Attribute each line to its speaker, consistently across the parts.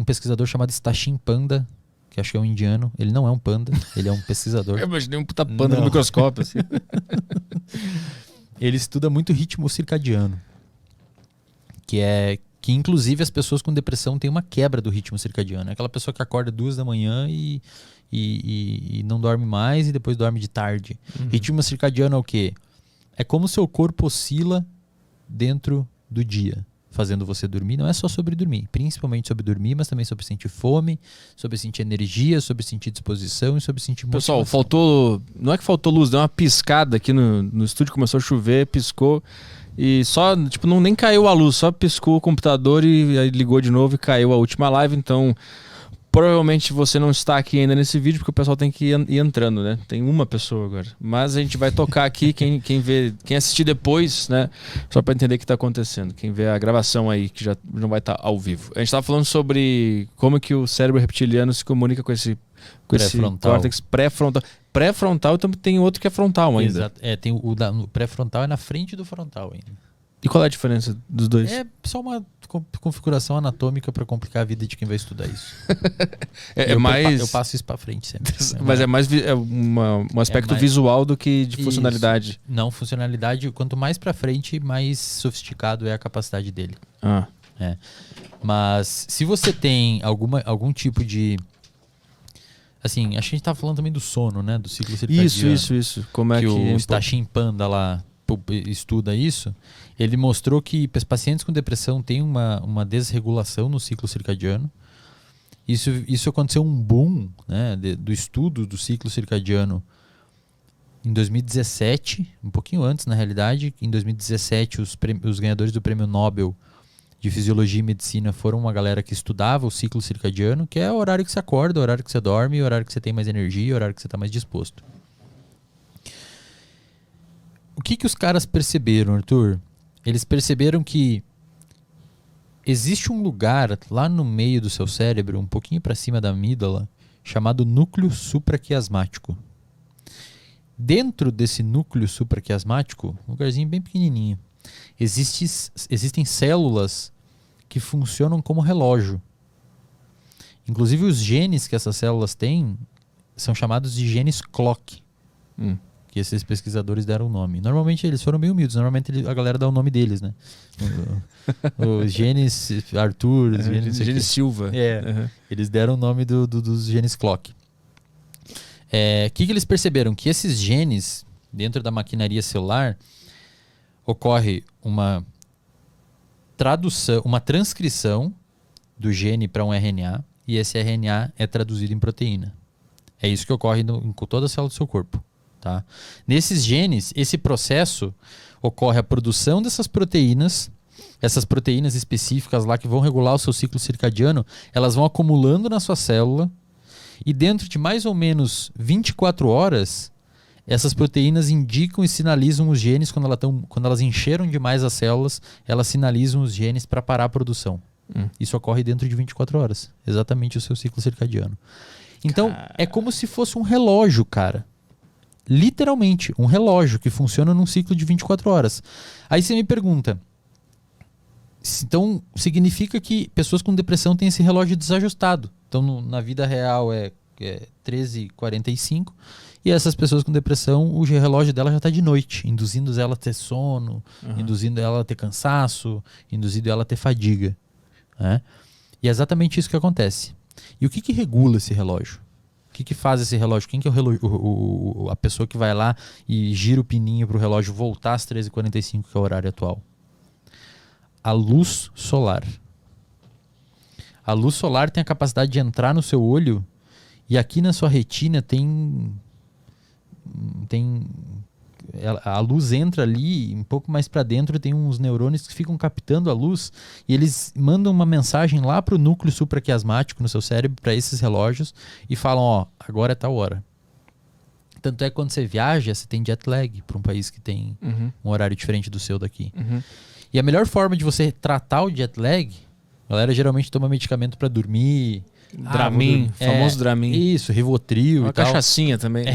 Speaker 1: um pesquisador chamado Sachin Panda, que acho que é um indiano. Ele não é um panda, ele é um pesquisador.
Speaker 2: Eu imaginei um puta panda no microscópio. Assim.
Speaker 1: Ele estuda muito ritmo circadiano, que inclusive as pessoas com depressão têm uma quebra do ritmo circadiano. É aquela pessoa que acorda 2 da manhã e não dorme mais e depois dorme de tarde. Ritmo circadiano é o quê? É como o seu corpo oscila dentro do dia, fazendo você dormir. Não é só sobre dormir, principalmente sobre dormir, mas também sobre sentir fome, sobre sentir energia, sobre sentir disposição e sobre sentir motivação.
Speaker 2: Pessoal, faltou... Não é que faltou luz, deu uma piscada aqui no estúdio, começou a chover, piscou e só, tipo, nem caiu a luz, só piscou o computador e aí ligou de novo e caiu a última live, então... Provavelmente você não está aqui ainda nesse vídeo, porque o pessoal tem que ir entrando, né? Tem uma pessoa agora. Mas a gente vai tocar aqui, quem assistir depois, né? Só para entender o que está acontecendo. Quem vê a gravação aí, que já não vai estar ao vivo. A gente estava falando sobre como que o cérebro reptiliano se comunica com esse córtex pré-frontal. Pré-frontal também tem outro que é frontal ainda.
Speaker 1: Exato. Tem o pré-frontal é na frente do frontal ainda.
Speaker 2: E qual é a diferença dos dois?
Speaker 1: É só uma configuração anatômica para complicar a vida de quem vai estudar isso. Eu passo isso para frente sempre.
Speaker 2: Mas é mais um aspecto visual do que de funcionalidade.
Speaker 1: Isso. Não, funcionalidade, quanto mais para frente, mais sofisticado é a capacidade dele. Mas se você tem algum tipo de... Assim, acho que a gente estava falando também do sono, né? Do ciclo circadiano.
Speaker 2: Isso. Como é que
Speaker 1: o Sachin Panda lá estuda isso. Ele mostrou que pacientes com depressão têm uma desregulação no ciclo circadiano. Isso aconteceu um boom, né, do estudo do ciclo circadiano em 2017, um pouquinho antes na realidade. Em 2017 os ganhadores do Prêmio Nobel de Fisiologia e Medicina foram uma galera que estudava o ciclo circadiano, que é o horário que você acorda, o horário que você dorme, o horário que você tem mais energia, o horário que você está mais disposto. O que os caras perceberam, Arthur? Eles perceberam que existe um lugar lá no meio do seu cérebro, um pouquinho para cima da amígdala, chamado núcleo supraquiasmático. Dentro desse núcleo supraquiasmático, um lugarzinho bem pequenininho, existem células que funcionam como relógio. Inclusive os genes que essas células têm são chamados de genes clock. Que esses pesquisadores deram o nome. Normalmente eles foram bem humildes, normalmente a galera dá o nome deles, né? Os genes Arthur, os
Speaker 2: genes Silva.
Speaker 1: Eles deram o nome dos genes clock. Que eles perceberam? Que esses genes, dentro da maquinaria celular, ocorre uma transcrição do gene para um RNA, e esse RNA é traduzido em proteína. É isso que ocorre em toda a célula do seu corpo. Tá? Nesses genes, esse processo ocorre a produção dessas proteínas, essas proteínas específicas lá que vão regular o seu ciclo circadiano, elas vão acumulando na sua célula e dentro de mais ou menos 24 horas, essas proteínas indicam e sinalizam os genes quando elas encheram demais as células, elas sinalizam os genes para parar a produção. Isso ocorre dentro de 24 horas, exatamente o seu ciclo circadiano. Então, é como se fosse um relógio, cara. Literalmente, um relógio que funciona num ciclo de 24 horas. Aí você me pergunta, então significa que pessoas com depressão têm esse relógio desajustado. Então na vida real é 13h45 e essas pessoas com depressão, o relógio dela já está de noite, induzindo ela a ter sono, induzindo ela a ter cansaço, induzindo ela a ter fadiga. Né? E é exatamente isso que acontece. E o que regula esse relógio? O que faz esse relógio? Quem que é a pessoa que vai lá e gira o pininho para o relógio voltar às 13h45, que é o horário atual? A luz solar. A luz solar tem a capacidade de entrar no seu olho e aqui na sua retina a luz entra ali, um pouco mais para dentro tem uns neurônios que ficam captando a luz e eles mandam uma mensagem lá para o núcleo supraquiasmático no seu cérebro, para esses relógios, e falam, agora é tal hora. Tanto é que quando você viaja, você tem jet lag para um país que tem um horário diferente do seu daqui. E a melhor forma de você tratar o jet lag, a galera geralmente toma medicamento para dormir...
Speaker 2: Dramin, famoso Dramin.
Speaker 1: Isso, Rivotril e tal.
Speaker 2: Uma cachaçinha também.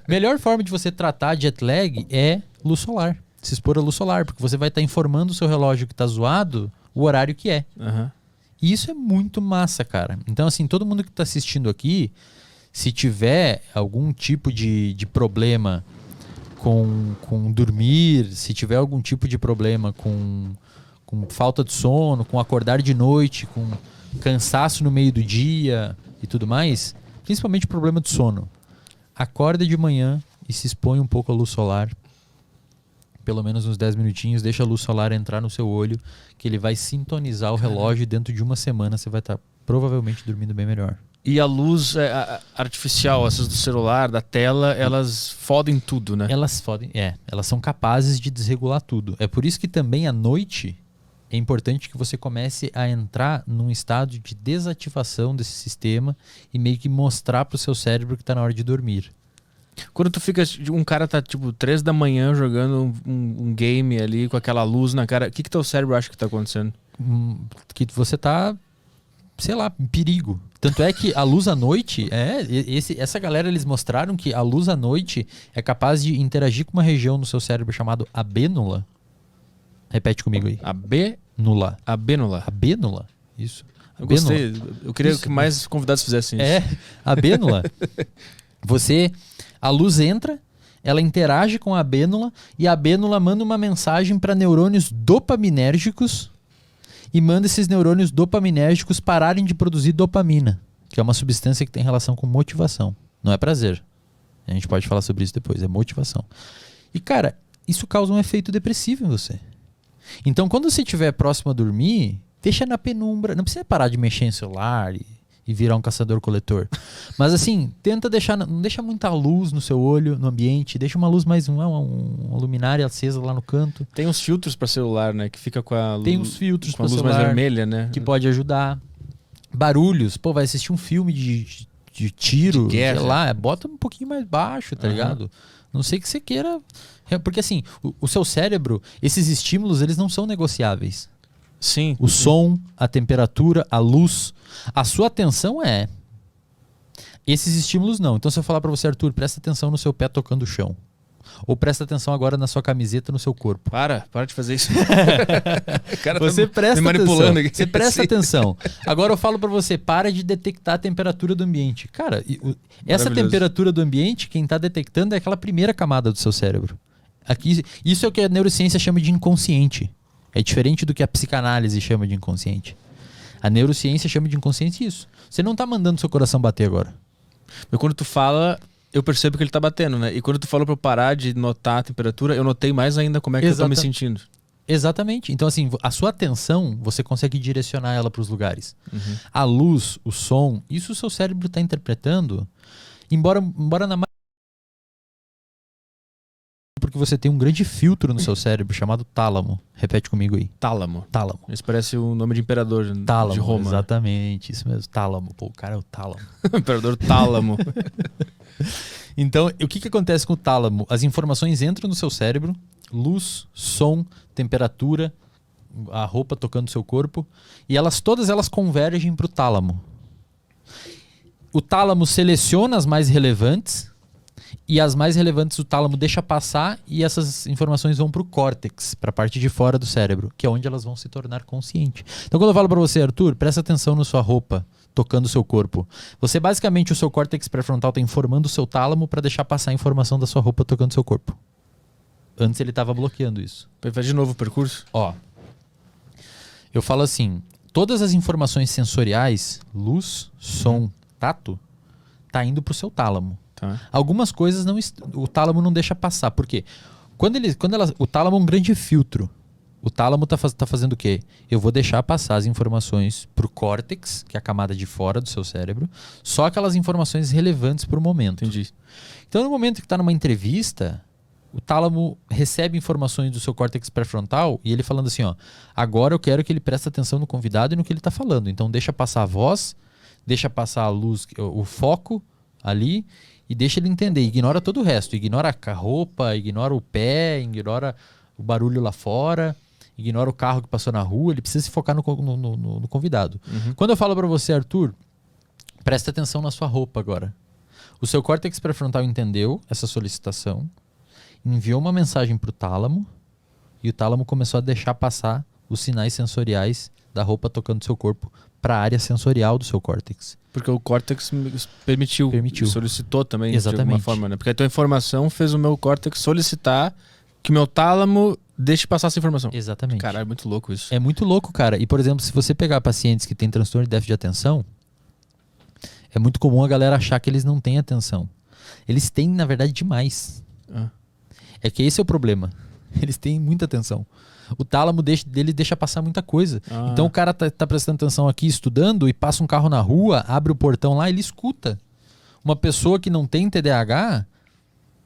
Speaker 1: Melhor forma de você tratar jet lag é luz solar. Se expor à luz solar, porque você vai estar informando o seu relógio que está zoado o horário que é. E isso é muito massa, cara. Então, assim, todo mundo que tá assistindo aqui, se tiver algum tipo de problema com dormir, se tiver algum tipo de problema com falta de sono, com acordar de noite, com cansaço no meio do dia e tudo mais, principalmente problema de sono, acorda de manhã e se expõe um pouco à luz solar, pelo menos uns 10 minutinhos, deixa a luz solar entrar no seu olho, que ele vai sintonizar o relógio e dentro de uma semana você vai estar provavelmente dormindo bem melhor.
Speaker 2: E a luz artificial, essas do celular, da tela, elas fodem tudo, né?
Speaker 1: Elas são capazes de desregular tudo. É por isso que também à noite é importante que você comece a entrar num estado de desativação desse sistema e meio que mostrar pro seu cérebro que está na hora de dormir.
Speaker 2: Quando tu fica, um cara tá tipo 3 da manhã jogando um game ali com aquela luz na cara, o que teu cérebro acha que tá acontecendo?
Speaker 1: Que você tá, sei lá, em perigo. Tanto é que a luz à noite, essa galera, eles mostraram que a luz à noite é capaz de interagir com uma região no seu cérebro chamado abênula. Repete comigo aí.
Speaker 2: Abênula.
Speaker 1: Abênula? Isso.
Speaker 2: Eu gostei. Eu queria que mais convidados fizessem isso.
Speaker 1: Abênula. A luz entra, ela interage com a abênula e a abênula manda uma mensagem para neurônios dopaminérgicos e manda esses neurônios dopaminérgicos pararem de produzir dopamina, que é uma substância que tem relação com motivação. Não é prazer. A gente pode falar sobre isso depois, é motivação. E, cara, isso causa um efeito depressivo em você. Então, quando você estiver próximo a dormir, deixa na penumbra. Não precisa parar de mexer em celular e virar um caçador-coletor. Mas assim, tenta deixar, não deixa muita luz no seu olho, no ambiente, deixa uma luz mais, uma luminária acesa lá no canto.
Speaker 2: Tem uns filtros para celular, né, que fica com a luz,
Speaker 1: tem uns filtros
Speaker 2: com a luz mais vermelha, né?
Speaker 1: Que pode ajudar. Barulhos, vai assistir um filme de tiro,
Speaker 2: de guerra,
Speaker 1: sei lá, bota um pouquinho mais baixo, tá ligado? Não sei que você queira, porque assim, o seu cérebro, esses estímulos, eles não são negociáveis.
Speaker 2: Sim.
Speaker 1: O som, a temperatura, a luz. A sua atenção é... Esses estímulos não. Então se eu falar pra você, Arthur, presta atenção no seu pé tocando o chão. Ou presta atenção agora na sua camiseta, no seu corpo.
Speaker 2: Para de fazer isso.
Speaker 1: Cara, você presta me manipulando atenção. Aqui. Você presta atenção. Agora eu falo pra você, para de detectar a temperatura do ambiente. Cara, essa temperatura do ambiente, quem tá detectando é aquela primeira camada do seu cérebro. Aqui, isso é o que a neurociência chama de inconsciente. É diferente do que a psicanálise chama de inconsciente. A neurociência chama de inconsciente isso. Você não tá mandando seu coração bater agora.
Speaker 2: Mas quando tu fala, eu percebo que ele tá batendo, né? E quando tu falou pra eu parar de notar a temperatura, eu notei mais ainda como é que eu tô me sentindo.
Speaker 1: Exatamente. Então assim, a sua atenção, você consegue direcionar ela pros lugares. A luz, o som, isso o seu cérebro tá interpretando, embora na porque você tem um grande filtro no seu cérebro chamado tálamo. Repete comigo aí.
Speaker 2: Tálamo.
Speaker 1: Isso
Speaker 2: parece o nome de imperador de Roma.
Speaker 1: Exatamente, isso mesmo. Tálamo. Pô, o cara é o tálamo.
Speaker 2: Imperador Tálamo.
Speaker 1: Então, o que acontece com o tálamo? As informações entram no seu cérebro, luz, som, temperatura, a roupa tocando o seu corpo, e todas elas convergem para o tálamo. O tálamo seleciona as mais relevantes, e as mais relevantes o tálamo deixa passar e essas informações vão para o córtex, para a parte de fora do cérebro, que é onde elas vão se tornar conscientes. Então quando eu falo para você, Arthur, presta atenção na sua roupa, tocando o seu corpo. Você basicamente, o seu córtex pré-frontal está informando o seu tálamo para deixar passar a informação da sua roupa tocando o seu corpo. Antes ele estava bloqueando isso.
Speaker 2: Faz de novo o percurso?
Speaker 1: Eu falo assim, todas as informações sensoriais, luz, som, tato, tá indo pro seu tálamo. Algumas coisas o tálamo não deixa passar. Por quê? O tálamo é um grande filtro. O tálamo tá fazendo o quê? Eu vou deixar passar as informações pro córtex, que é a camada de fora do seu cérebro, só aquelas informações relevantes pro momento.
Speaker 2: Entendi.
Speaker 1: Então, no momento que tá numa entrevista, o tálamo recebe informações do seu córtex pré-frontal e ele falando assim, agora eu quero que ele preste atenção no convidado e no que ele tá falando. Então, deixa passar a voz, deixa passar a luz, o foco ali, e deixa ele entender, ignora todo o resto, ignora a roupa, ignora o pé, ignora o barulho lá fora, ignora o carro que passou na rua, ele precisa se focar no convidado. Quando eu falo para você, Arthur, presta atenção na sua roupa agora. O seu córtex pré-frontal entendeu essa solicitação, enviou uma mensagem para o tálamo, e o tálamo começou a deixar passar os sinais sensoriais da roupa tocando seu corpo para a área sensorial do seu córtex.
Speaker 2: Porque o córtex permitiu. Solicitou também,
Speaker 1: Exatamente.
Speaker 2: de alguma forma, né? Porque a tua informação fez o meu córtex solicitar que o meu tálamo deixe passar essa informação.
Speaker 1: Exatamente.
Speaker 2: Caralho, é muito louco isso.
Speaker 1: É muito louco, cara. E, por exemplo, se você pegar pacientes que têm transtorno de déficit de atenção, é muito comum a galera achar que eles não têm atenção. Eles têm, na verdade, demais. É que esse é o problema. Eles têm muita atenção. O tálamo dele deixa passar muita coisa. Então o cara tá prestando atenção aqui, estudando, e passa um carro na rua, abre o portão lá, ele escuta. Uma pessoa que não tem TDAH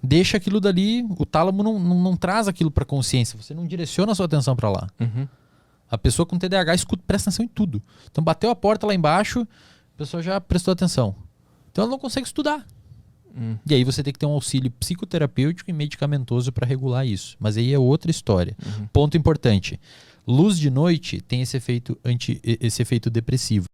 Speaker 1: deixa aquilo dali, o tálamo não traz aquilo para consciência. Você não direciona a sua atenção para lá. A pessoa com TDAH escuta, presta atenção em tudo. Então bateu a porta lá embaixo, a pessoa já prestou atenção. Então ela não consegue estudar. E aí você tem que ter um auxílio psicoterapêutico e medicamentoso para regular isso. Mas aí é outra história. Ponto importante. Luz de noite tem esse efeito depressivo.